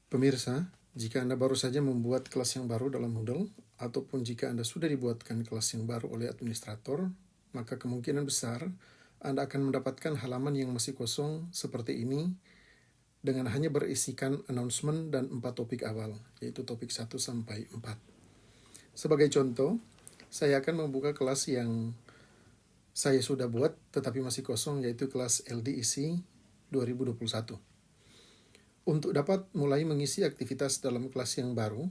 Pemirsa, jika Anda baru saja membuat kelas yang baru dalam Moodle, ataupun jika Anda sudah dibuatkan kelas yang baru oleh administrator, maka kemungkinan besar Anda akan mendapatkan halaman yang masih kosong seperti ini dengan hanya berisikan announcement dan 4 topik awal, yaitu topik 1 sampai 4. Sebagai contoh, saya akan membuka kelas yang saya sudah buat tetapi masih kosong, yaitu kelas LDEC 2021. Untuk dapat mulai mengisi aktivitas dalam kelas yang baru,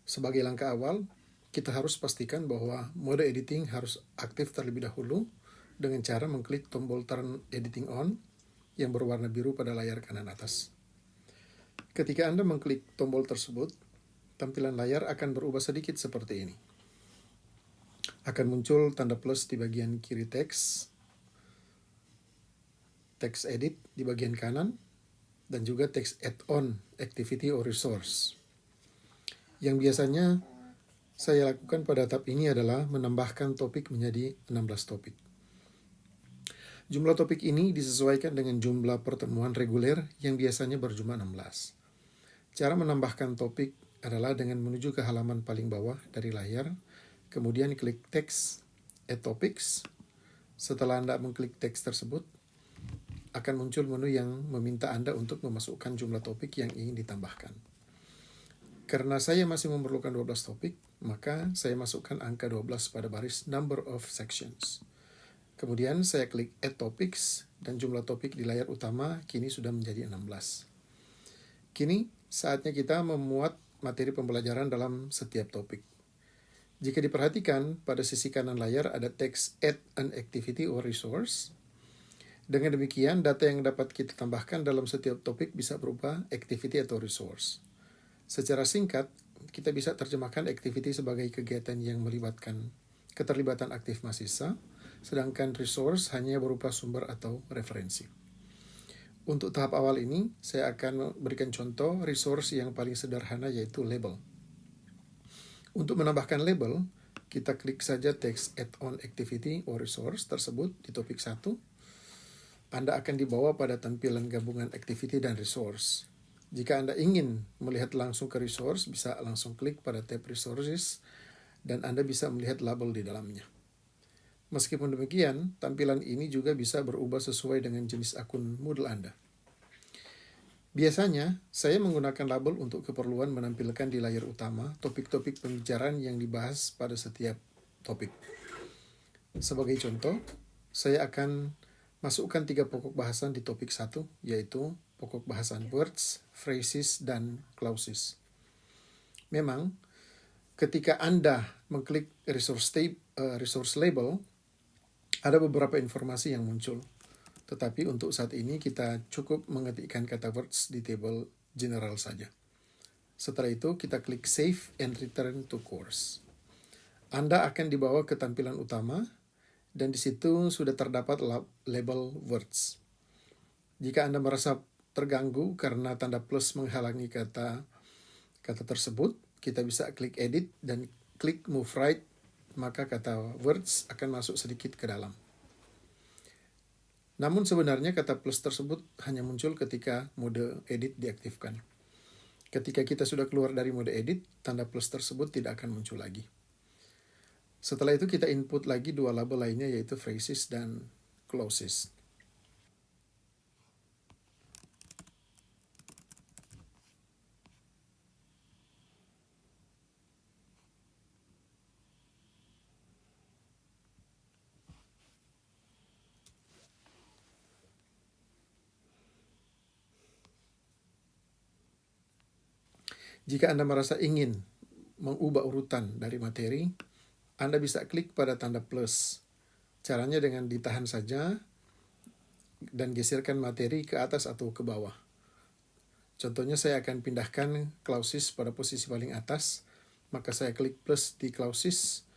sebagai langkah awal, kita harus pastikan bahwa mode editing harus aktif terlebih dahulu dengan cara mengklik tombol Turn Editing On yang berwarna biru pada layar kanan atas. Ketika Anda mengklik tombol tersebut, tampilan layar akan berubah sedikit seperti ini. Akan muncul tanda plus di bagian kiri teks edit di bagian kanan, dan juga teks add-on, activity or resource. Yang biasanya saya lakukan pada tahap ini adalah menambahkan topik menjadi 16 topik. Jumlah topik ini disesuaikan dengan jumlah pertemuan reguler yang biasanya berjumlah 16. Cara menambahkan topik adalah dengan menuju ke halaman paling bawah dari layar, kemudian klik teks Add Topics. Setelah Anda mengklik teks tersebut, akan muncul menu yang meminta Anda untuk memasukkan jumlah topik yang ingin ditambahkan. Karena saya masih memerlukan 12 topik, maka saya masukkan angka 12 pada baris Number of Sections. Kemudian saya klik Add Topics, dan jumlah topik di layar utama kini sudah menjadi 16. Kini saatnya kita memuat materi pembelajaran dalam setiap topik. Jika diperhatikan, pada sisi kanan layar ada teks Add an Activity or Resource. Dengan demikian, data yang dapat kita tambahkan dalam setiap topik bisa berupa activity atau resource. Secara singkat, kita bisa terjemahkan activity sebagai kegiatan yang melibatkan keterlibatan aktif mahasiswa, sedangkan resource hanya berupa sumber atau referensi. Untuk tahap awal ini, saya akan berikan contoh resource yang paling sederhana, yaitu label. Untuk menambahkan label, kita klik saja teks add-on activity or resource tersebut di topik 1. Anda akan dibawa pada tampilan gabungan activity dan resource. Jika Anda ingin melihat langsung ke resource, bisa langsung klik pada tab resources dan Anda bisa melihat label di dalamnya. Meskipun demikian, tampilan ini juga bisa berubah sesuai dengan jenis akun Moodle Anda. Biasanya, saya menggunakan label untuk keperluan menampilkan di layar utama topik-topik pembicaraan yang dibahas pada setiap topik. Sebagai contoh, saya akan masukkan 3 pokok bahasan di topik 1, yaitu pokok bahasan words, phrases, dan clauses. Memang, ketika Anda mengklik resource label, ada beberapa informasi yang muncul. Tetapi untuk saat ini kita cukup mengetikkan kata words di table general saja. Setelah itu kita klik Save and Return to Course. Anda akan dibawa ke tampilan utama, dan di situ sudah terdapat label words. Jika Anda merasa terganggu karena tanda plus menghalangi kata tersebut, kita bisa klik edit dan klik move right, maka kata words akan masuk sedikit ke dalam. Namun sebenarnya kata plus tersebut hanya muncul ketika mode edit diaktifkan. Ketika kita sudah keluar dari mode edit, tanda plus tersebut tidak akan muncul lagi. Setelah itu kita input lagi 2 label lainnya, yaitu phrases dan clauses. Jika Anda merasa ingin mengubah urutan dari materi, Anda bisa klik pada tanda plus. Caranya dengan ditahan saja dan geserkan materi ke atas atau ke bawah. Contohnya, saya akan pindahkan clauses pada posisi paling atas, maka saya klik plus di clauses,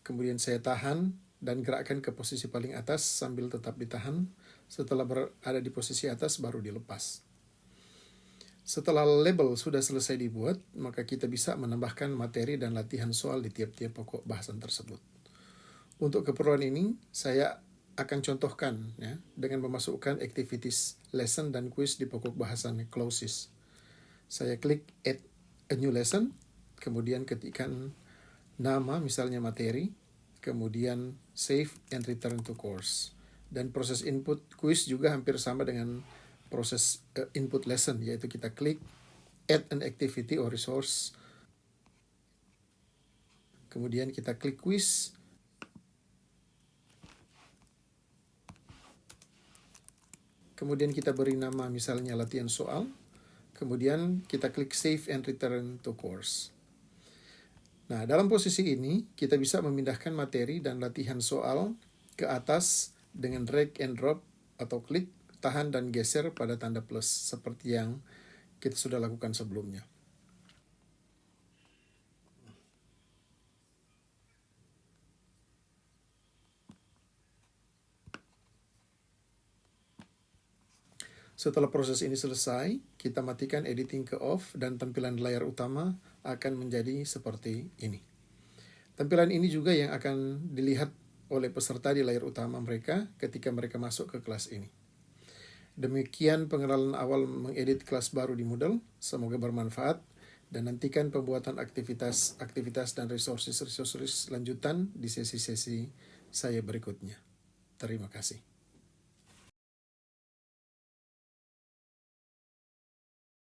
kemudian saya tahan dan gerakkan ke posisi paling atas sambil tetap ditahan. Setelah berada di posisi atas, baru dilepas. Setelah label sudah selesai dibuat, maka kita bisa menambahkan materi dan latihan soal di tiap-tiap pokok bahasan tersebut. Untuk keperluan ini, saya akan contohkan dengan memasukkan activities, lesson, dan quiz di pokok bahasan clauses. Saya klik add a new lesson, kemudian ketikkan nama misalnya materi, kemudian save and return to course. Dan proses input quiz juga hampir sama dengan proses input lesson, yaitu kita klik add an activity or resource, kemudian kita klik quiz, kemudian kita beri nama misalnya latihan soal, kemudian kita klik save and return to course. Nah, dalam posisi ini kita bisa memindahkan materi dan latihan soal ke atas dengan drag and drop atau klik, tahan dan geser pada tanda plus seperti yang kita sudah lakukan sebelumnya. Setelah proses ini selesai, kita matikan editing ke off dan tampilan layar utama akan menjadi seperti ini. Tampilan ini juga yang akan dilihat oleh peserta di layar utama mereka ketika mereka masuk ke kelas ini. Demikian pengenalan awal mengedit kelas baru di Moodle. Semoga bermanfaat dan nantikan pembuatan aktivitas dan resources lanjutan di sesi-sesi saya berikutnya. Terima kasih.